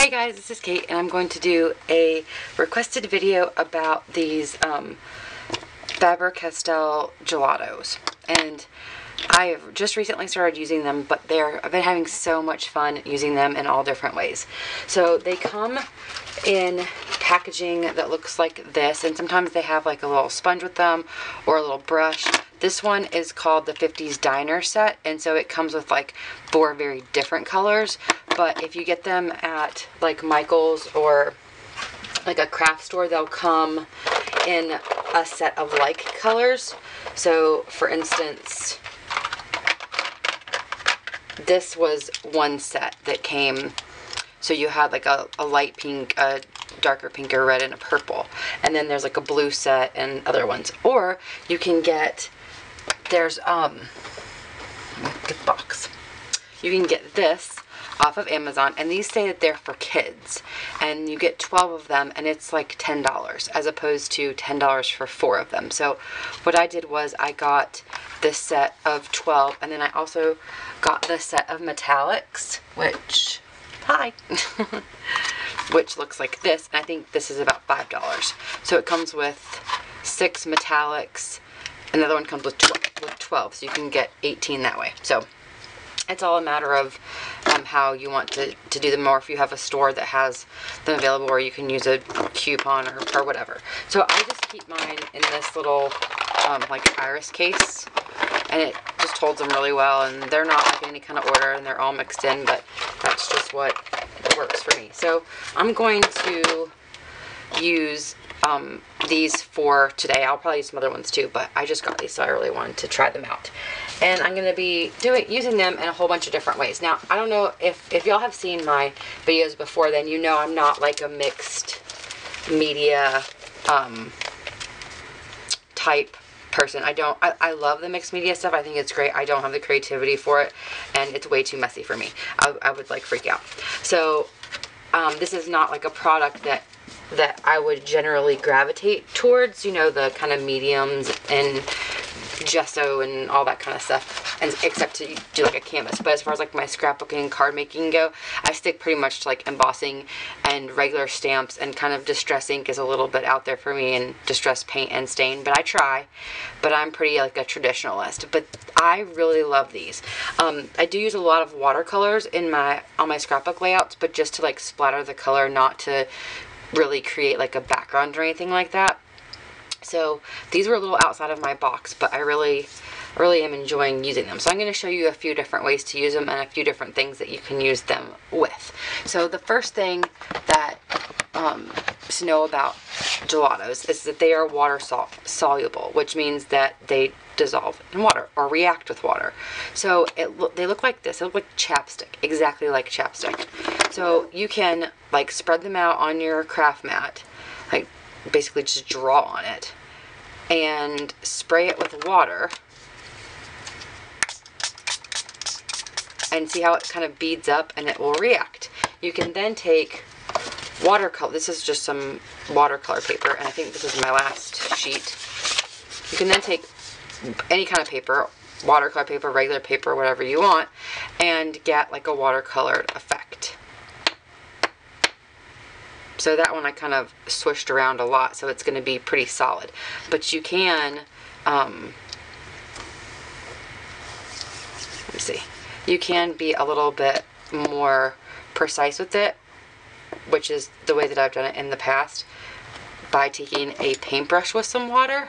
Hey guys, this is Kate and I'm going to do a requested video about these Faber-Castell gelatos. And I've just recently started using them, but I've been having so much fun using them in all different ways. So they come in packaging that looks like this, and sometimes they have like a little sponge with them or a little brush. This one is called the 50s Diner set, and so it comes with like 4 very different colors. But if you get them at like Michael's or like a craft store, they'll come in a set of like colors. So for instance, this was one set that came, so you had like a light pink, a darker pink, or red, and a purple. And then there's like a blue set and other ones. Or you can get, there's, get the box. You can get this off of Amazon, and these say that they're for kids, and you get 12 of them, and it's like $10 as opposed to $10 for 4 of them. So what I did was I got this set of 12, and then I also got the set of metallics, which, hi, which looks like this, and I think this is about $5. So it comes with 6 metallics, and the other one comes with 12, so you can get 18 that way. So it's all a matter of how you want to do them, or if you have a store that has them available, or you can use a coupon or whatever. So I just keep mine in this little like iris case, and it just holds them really well, and they're not like in any kind of order, and they're all mixed in, but that's just what works for me. So I'm going to use these for today. I'll probably use some other ones too, but I just got these, so I really wanted to try them out. And I'm going to be using them in a whole bunch of different ways. Now, I don't know if y'all have seen my videos before, then you know I'm not like a mixed media type person. I love the mixed media stuff. I think it's great. I don't have the creativity for it, and it's way too messy for me. I would like freak out. So this is not like a product that I would generally gravitate towards, you know, the kind of mediums and gesso and all that kind of stuff, and except to do like a canvas. But as far as like my scrapbooking and card making go, I stick pretty much to like embossing and regular stamps, and kind of distress ink is a little bit out there for me, and distress paint and stain, but I try. But I'm pretty like a traditionalist, but I really love these. I do use a lot of watercolors on my scrapbook layouts, but just to like splatter the color, not to really create like a background or anything like that. So these were a little outside of my box, but I really am enjoying using them. So I'm going to show you a few different ways to use them, and a few different things that you can use them with. So the first thing that to know about gelatos is that they are water soluble, which means that they dissolve in water or react with water. So they look like this. They look like chapstick, exactly like chapstick. So you can like spread them out on your craft mat, like basically just draw on it and spray it with water, and see how it kind of beads up, and it will react. You can then take watercolor. This is just some watercolor paper, and I think this is my last sheet. You can then take any kind of paper, watercolor paper, regular paper, whatever you want, and get like a watercolored effect. So that one I kind of swished around a lot, so it's going to be pretty solid. But you can, let me see, you can be a little bit more precise with it, which is the way that I've done it in the past, by taking a paintbrush with some water,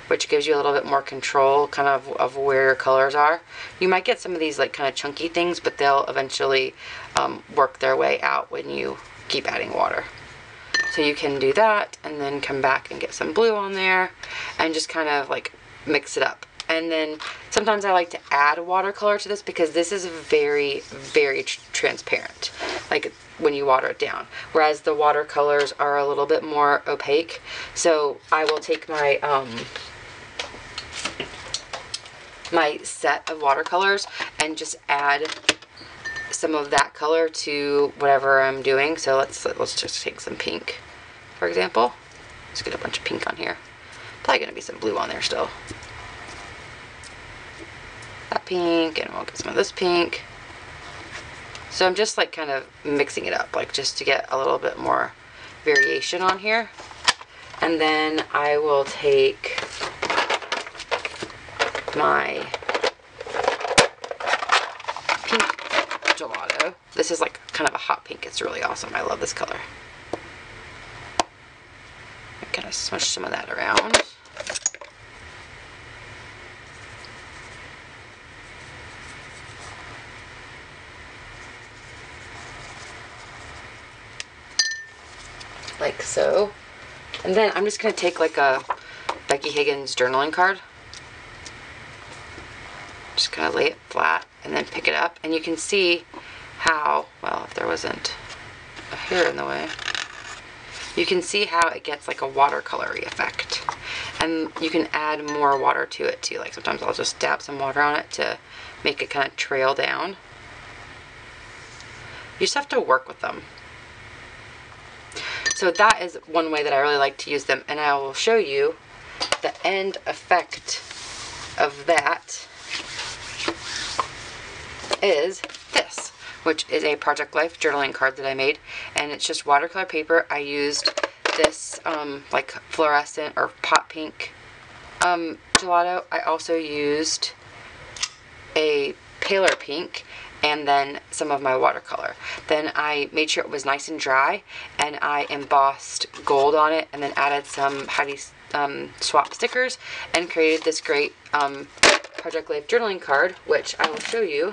which gives you a little bit more control kind of where your colors are. You might get some of these like kind of chunky things, but they'll eventually work their way out when you keep adding water. So you can do that, and then come back and get some blue on there, and just kind of like mix it up. And then sometimes I like to add watercolor to this, because this is very, very transparent, like when you water it down, whereas the watercolors are a little bit more opaque. So I will take my my set of watercolors and just add some of that color to whatever I'm doing. So let's just take some pink, for example. Let's get a bunch of pink on here. Probably gonna be some blue on there still. That pink, and we'll get some of this pink. So I'm just like kind of mixing it up, like just to get a little bit more variation on here. And then I will take my pink gelato. This is like kind of a hot pink. It's really awesome. I love this color. I kind of smush some of that around. Like so. And then I'm just going to take like a Becky Higgins journaling card. Just kind of lay it flat and then pick it up. And you can see how, well, if there wasn't a hair in the way, you can see how it gets like a watercolory effect. And you can add more water to it too. Like sometimes I'll just dab some water on it to make it kind of trail down. You just have to work with them. So that is one way that I really like to use them, and I will show you the end effect of that is this, which is a Project Life journaling card that I made, and it's just watercolor paper. I used this like fluorescent or pot pink gelato. I also used a paler pink and then some of my watercolor. Then I made sure it was nice and dry, and I embossed gold on it, and then added some Heidi swap stickers, and created this great Project Life journaling card, which I will show you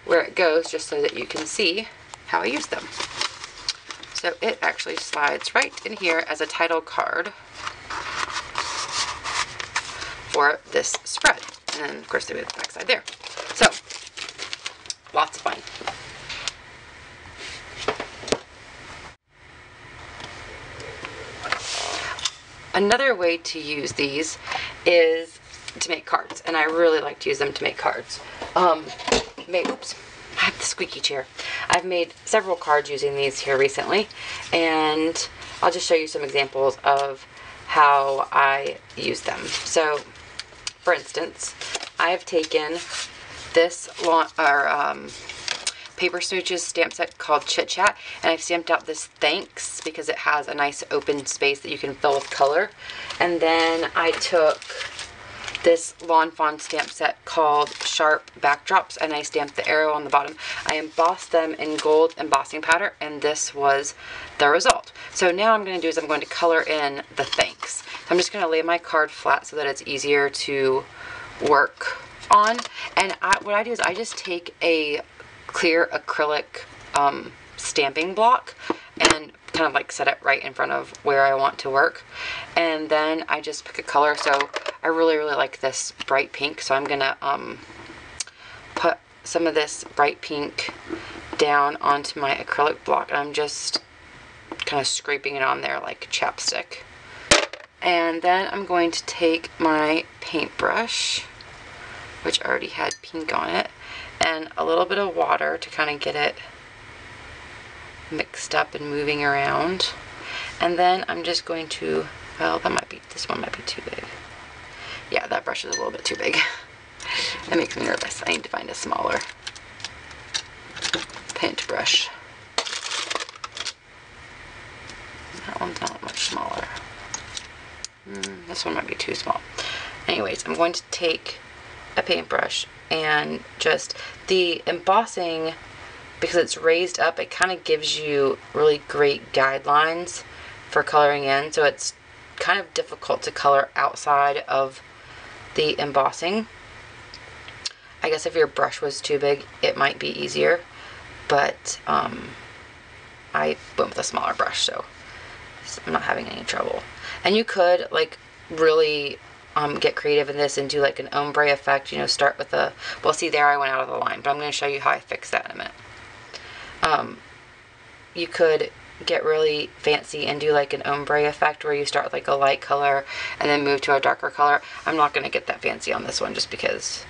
where it goes just so that you can see how I use them. So it actually slides right in here as a title card for this spread. And then of course they have the back side there. So lots of fun. Another way to use these is to make cards, and I really like to use them to make cards. Oops, I have the squeaky chair. I've made several cards using these here recently, and I'll just show you some examples of how I use them. So, for instance, I've taken this Paper Smooches stamp set called Chit Chat, and I've stamped out this thanks because it has a nice open space that you can fill with color. And then I took this Lawn Fawn stamp set called Sharp Backdrops, and I stamped the arrow on the bottom. I embossed them in gold embossing powder, and this was the result. So now I'm going to do is I'm going to color in the thanks. So I'm just going to lay my card flat so that it's easier to work on. And what I do is I just take a clear acrylic stamping block and kind of like set it right in front of where I want to work, and then I just pick a color. So I really like this bright pink, so I'm gonna put some of this bright pink down onto my acrylic block, and I'm just kind of scraping it on there like chapstick. And then I'm going to take my paintbrush, which already had pink on it, and a little bit of water to kind of get it mixed up and moving around. And then I'm just going to, well, this one might be too big. Yeah, that brush is a little bit too big. That makes me nervous. I need to find a smaller paintbrush. That one's not much smaller. This one might be too small. Anyways, I'm going to take a paintbrush, and just the embossing, because it's raised up, it kind of gives you really great guidelines for coloring in. So it's kind of difficult to color outside of the embossing. I guess if your brush was too big, it might be easier, but I went with a smaller brush, so I'm not having any trouble. And you could like really get creative in this and do like an ombre effect, you know, start with a, well, see there I went out of the line, but I'm going to show you how I fix that in a minute. You could get really fancy and do like an ombre effect where you start with like a light color and then move to a darker color. I'm not going to get that fancy on this one just because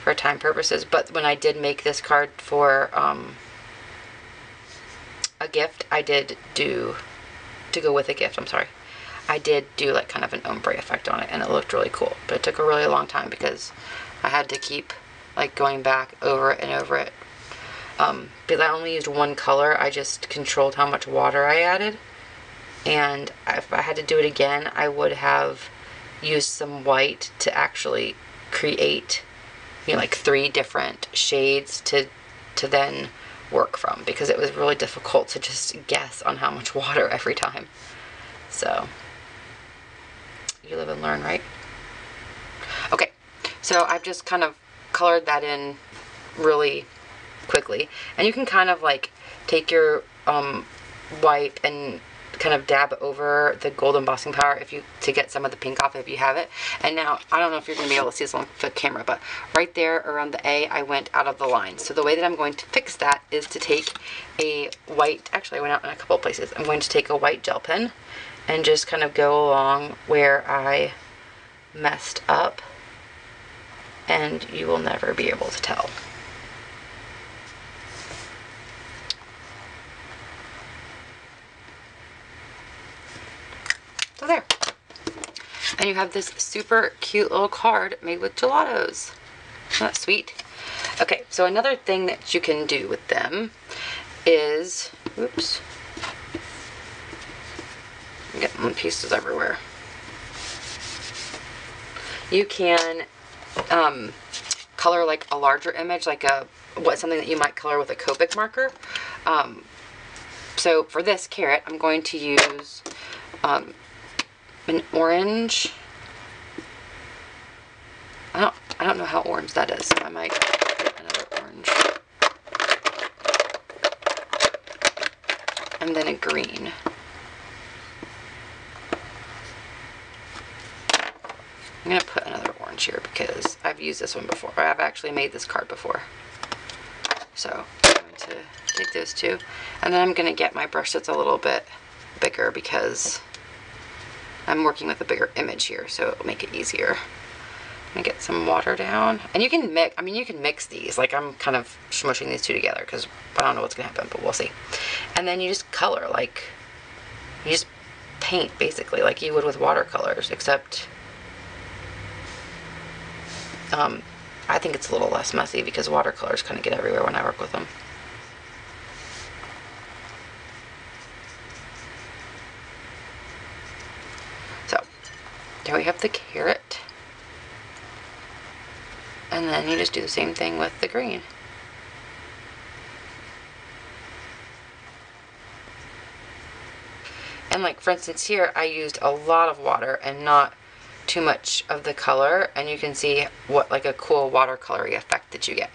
for time purposes, but when I did make this card for a gift, I did do, to go with a gift, I'm sorry, I did do like kind of an ombre effect on it, and it looked really cool, but it took a really long time because I had to keep like going back over it and over it Because I only used one color, I just controlled how much water I added. And if I had to do it again, I would have used some white to actually create, you know, like 3 different shades to then work from, because it was really difficult to just guess on how much water every time. So you live and learn, right? Okay, so I've just kind of colored that in really quickly, and you can kind of like take your wipe and kind of dab over the gold embossing powder to get some of the pink off if you have it. And now I don't know if you're going to be able to see this on the camera, but right there around the A, I went out of the line. So the way that I'm going to fix that is to take a white, actually I went out in a couple of places. I'm going to take a white gel pen and just kind of go along where I messed up, and you will never be able to tell. So there. And you have this super cute little card made with gelatos. Isn't that sweet? Okay, so another thing that you can do with them is, oops, I'm getting pieces everywhere. You can color like a larger image, like something that you might color with a Copic marker. So for this carrot, I'm going to use an orange. I don't know how orange that is, so I might get another orange. And then a green. I'm going to put another orange here because I've used this one before. I've actually made this card before. So I'm going to take those two. And then I'm going to get my brush that's a little bit bigger because I'm working with a bigger image here, so it'll make it easier. I'm gonna get some water down. And you can mix, you can mix these. Like I'm kind of smushing these two together because I don't know what's gonna happen, but we'll see. And then you just color, like, you just paint basically like you would with watercolors, except I think it's a little less messy because watercolors kind of get everywhere when I work with them. So, there we have the carrot. And then you just do the same thing with the green. And like for instance here, I used a lot of water and not too much of the color, and you can see what like a cool watercolory effect that you get.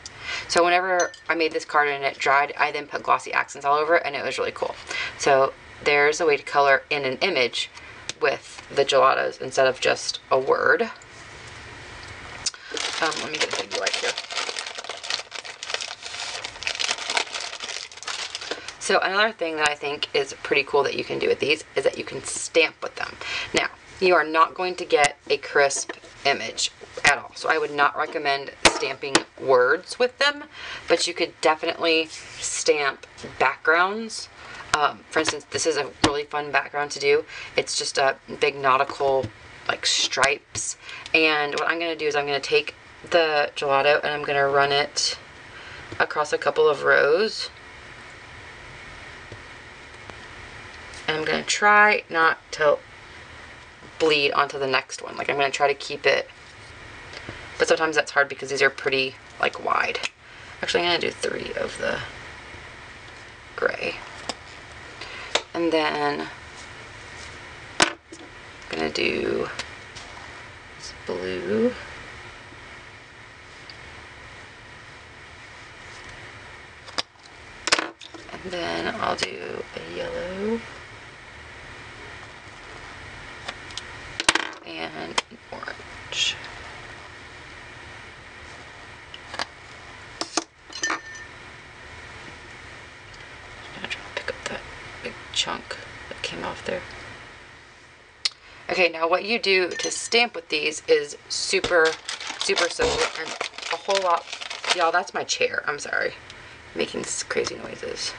So whenever I made this card and it dried, I then put glossy accents all over it, and it was really cool. So there's a way to color in an image with the gelatos instead of just a word. Let me get a big wipe here. So another thing that I think is pretty cool that you can do with these is that you can stamp with them. Now, you are not going to get a crisp image at all. So I would not recommend stamping words with them, but you could definitely stamp backgrounds. For instance, this is a really fun background to do. It's just a big nautical like stripes. And what I'm going to do is I'm going to take the gelato and I'm going to run it across a couple of rows. And I'm going to try not to bleed onto the next one. Like I'm going to try to keep it, but sometimes that's hard because these are pretty like wide. Actually, I'm going to do 3 of the gray. And then I'm going to do this blue. And then I'll do a yellow. And an orange. I'm gonna try to pick up that big chunk that came off there. Okay, now what you do to stamp with these is super simple and a whole lot. Y'all, that's my chair. I'm sorry. Making crazy noises.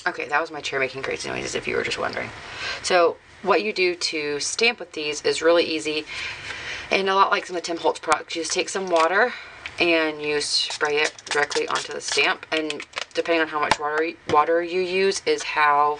Okay, that was my chair making crazy noises if you were just wondering. So what you do to stamp with these is really easy, and a lot like some of the Tim Holtz products. You just take some water and you spray it directly onto the stamp, and depending on how much water you use is how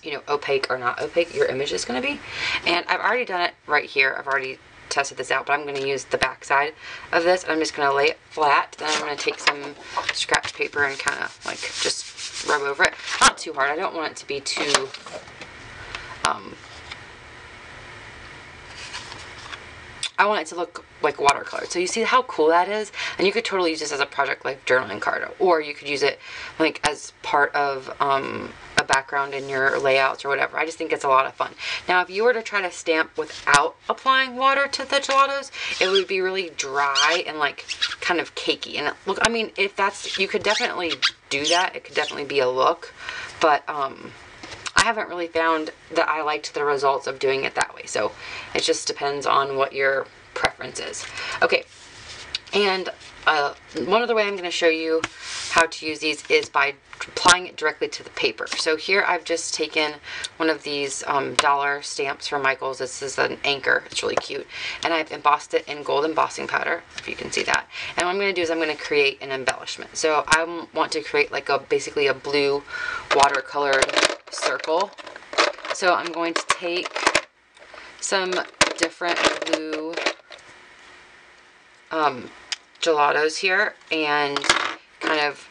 you know, opaque or not opaque your image is going to be. And I've already done it right here. I've already tested this out, but I'm going to use the back side of this, and I'm just going to lay it flat. Then I'm going to take some scratch paper and kind of like just rub over it. Not too hard. I don't want it to be too I want it to look like watercolor. So you see how cool that is? And you could totally use this as a project like journaling card, or you could use it like as part of a background in your layouts or whatever. I just think it's a lot of fun. Now, if you were to try to stamp without applying water to the gelatos, it would be really dry and like kind of cakey. And look, I mean, if that's, you could definitely do that. It could definitely be a look, but I haven't really found that I liked the results of doing it that way. So it just depends on what your preference is. Okay, and one other way I'm going to show you how to use these is by applying it directly to the paper. So here I've just taken one of these dollar stamps from Michaels. This is an anchor. It's really cute. And I've embossed it in gold embossing powder, if you can see that. And what I'm going to do is I'm going to create an embellishment. So I want to create like basically a blue watercolored circle. So I'm going to take some different blue gelatos here and kind of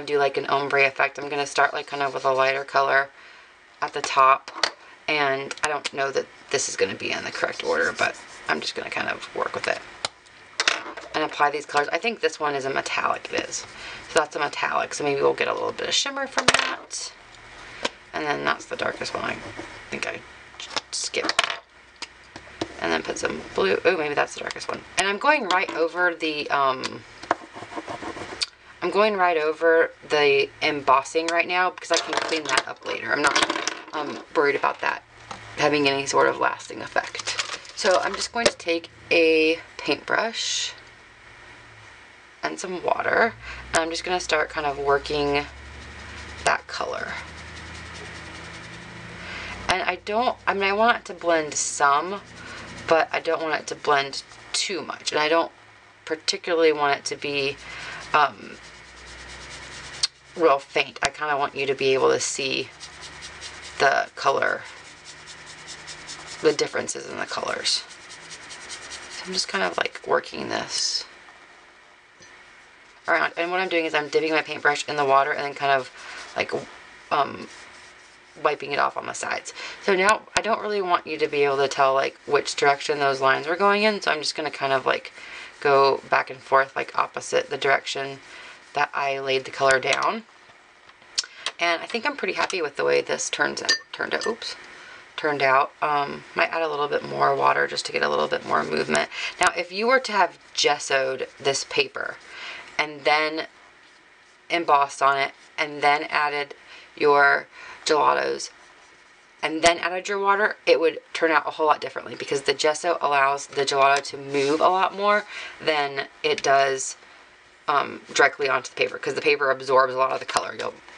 do like an ombre effect. I'm going to start like kind of with a lighter color at the top, and I don't know that this is going to be in the correct order, but I'm just going to kind of work with it and apply these colors. I think this one is a metallic. It is. So that's a metallic, so maybe we'll get a little bit of shimmer from that. And then that's the darkest one. I think I skipped. And then put some blue. Oh, maybe that's the darkest one. And I'm going right over the embossing right now because I can clean that up later. I'm not worried about that having any sort of lasting effect. So I'm just going to take a paintbrush and some water, and I'm just going to start kind of working that color. And I want it to blend some, but I don't want it to blend too much. And I don't particularly want it to be real faint. I kind of want you to be able to see the color, the differences in the colors. So I'm just kind of like working this around. And what I'm doing is I'm dipping my paintbrush in the water and then kind of like wiping it off on the sides. So now I don't really want you to be able to tell like which direction those lines are going in, so I'm just going to kind of like go back and forth like opposite the direction that I laid the color down. And I think I'm pretty happy with the way this turned out. Might add a little bit more water just to get a little bit more movement. Now if you were to have gessoed this paper and then embossed on it and then added your gelatos and then added your water, it would turn out a whole lot differently because the gesso allows the gelato to move a lot more than it does directly onto the paper, because the paper absorbs a lot of the color.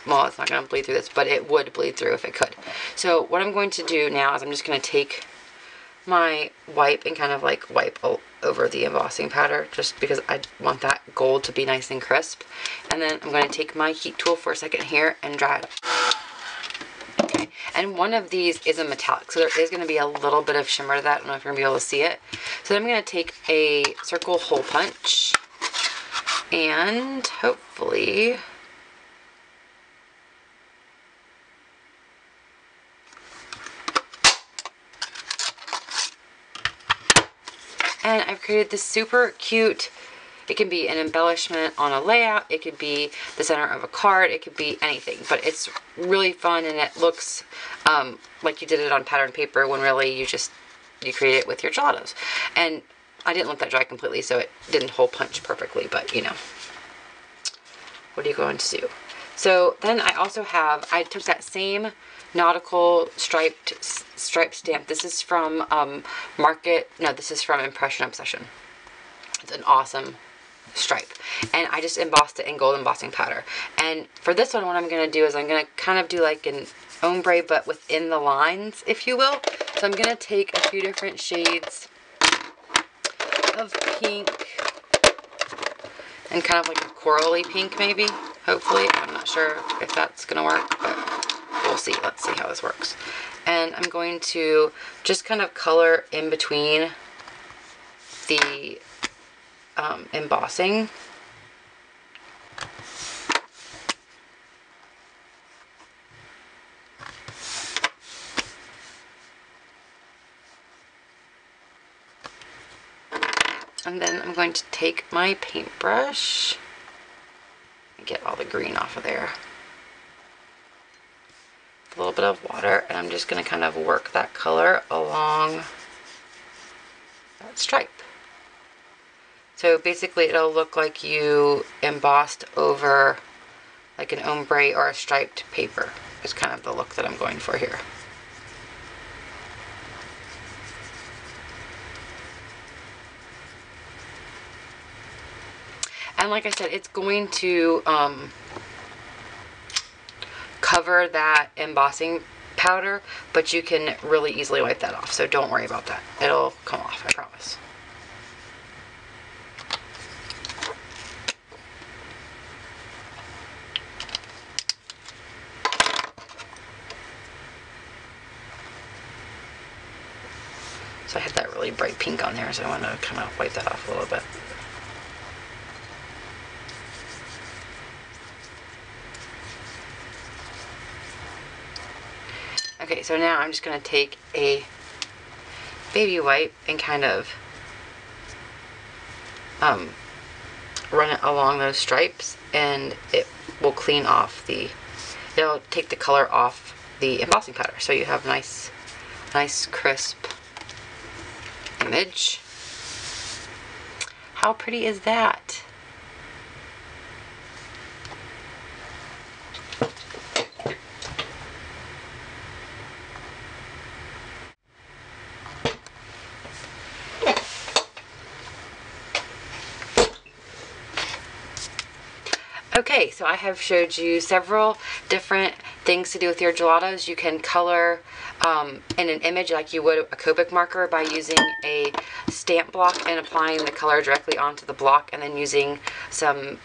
Well, it's not going to bleed through this, but it would bleed through if it could. So what I'm going to do now is I'm just going to take my wipe and kind of like wipe over the embossing powder, just because I want that gold to be nice and crisp. And then I'm going to take my heat tool for a second here and dry it. Okay, and one of these is a metallic, so there is going to be a little bit of shimmer to that. I don't know if you're going to be able to see it. So then I'm going to take a circle hole punch and hopefully and I've created this super cute, it can be an embellishment on a layout, it could be the center of a card, it could be anything, but it's really fun and it looks like you did it on pattern paper when really you create it with your gelatos. And I didn't let that dry completely, so it didn't hole punch perfectly, but you know, what are you going to do? So then I also have, I took that same nautical striped stamp. This is from this is from Impression Obsession. It's an awesome stripe. And I just embossed it in gold embossing powder. And for this one, what I'm going to do is I'm going to kind of do like an ombre, but within the lines, if you will. So I'm going to take a few different shades of pink and kind of like a corally pink maybe, hopefully. I'm not sure if that's going to work, but we'll see. Let's see how this works. And I'm going to just kind of color in between the embossing. And then I'm going to take my paintbrush and get all the green off of there. A little bit of water, and I'm just going to kind of work that color along that stripe. So basically it'll look like you embossed over like an ombre or a striped paper. It's kind of the look that I'm going for here. And like I said, it's going to cover that embossing powder, but you can really easily wipe that off, so don't worry about that. It'll come off, I promise. So I had that really bright pink on there, so I want to kind of wipe that off a little bit. Okay, so now I'm just going to take a baby wipe and kind of run it along those stripes, and it will clean off it'll take the color off the embossing powder, so you have nice crisp image. How pretty is that? Okay, so I have showed you several different things to do with your gelatos. You can color in an image like you would a Copic marker by using a stamp block and applying the color directly onto the block, and then using some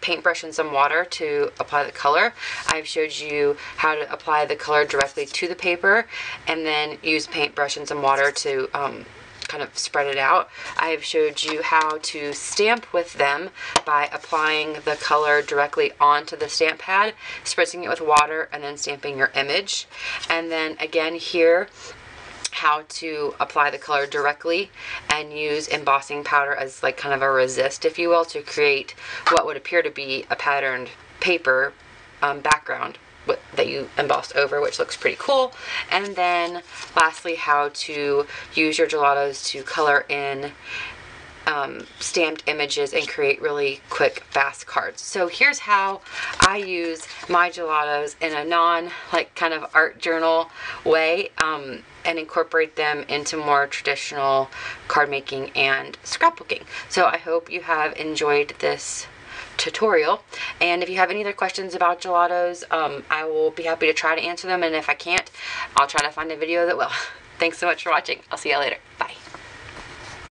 paintbrush and some water to apply the color. I've showed you how to apply the color directly to the paper and then use paintbrush and some water to kind of spread it out. I've showed you how to stamp with them by applying the color directly onto the stamp pad, spritzing it with water, and then stamping your image. And then again here, how to apply the color directly and use embossing powder as like kind of a resist, if you will, to create what would appear to be a patterned paper background that you embossed over, which looks pretty cool. And then lastly, how to use your gelatos to color in stamped images and create really quick, fast cards. So here's how I use my gelatos in a like kind of art journal way, and incorporate them into more traditional card making and scrapbooking. So I hope you have enjoyed this tutorial, and if you have any other questions about gelatos, I will be happy to try to answer them, and if I can't, I'll try to find a video that will. Thanks so much for watching. I'll see you later. Bye.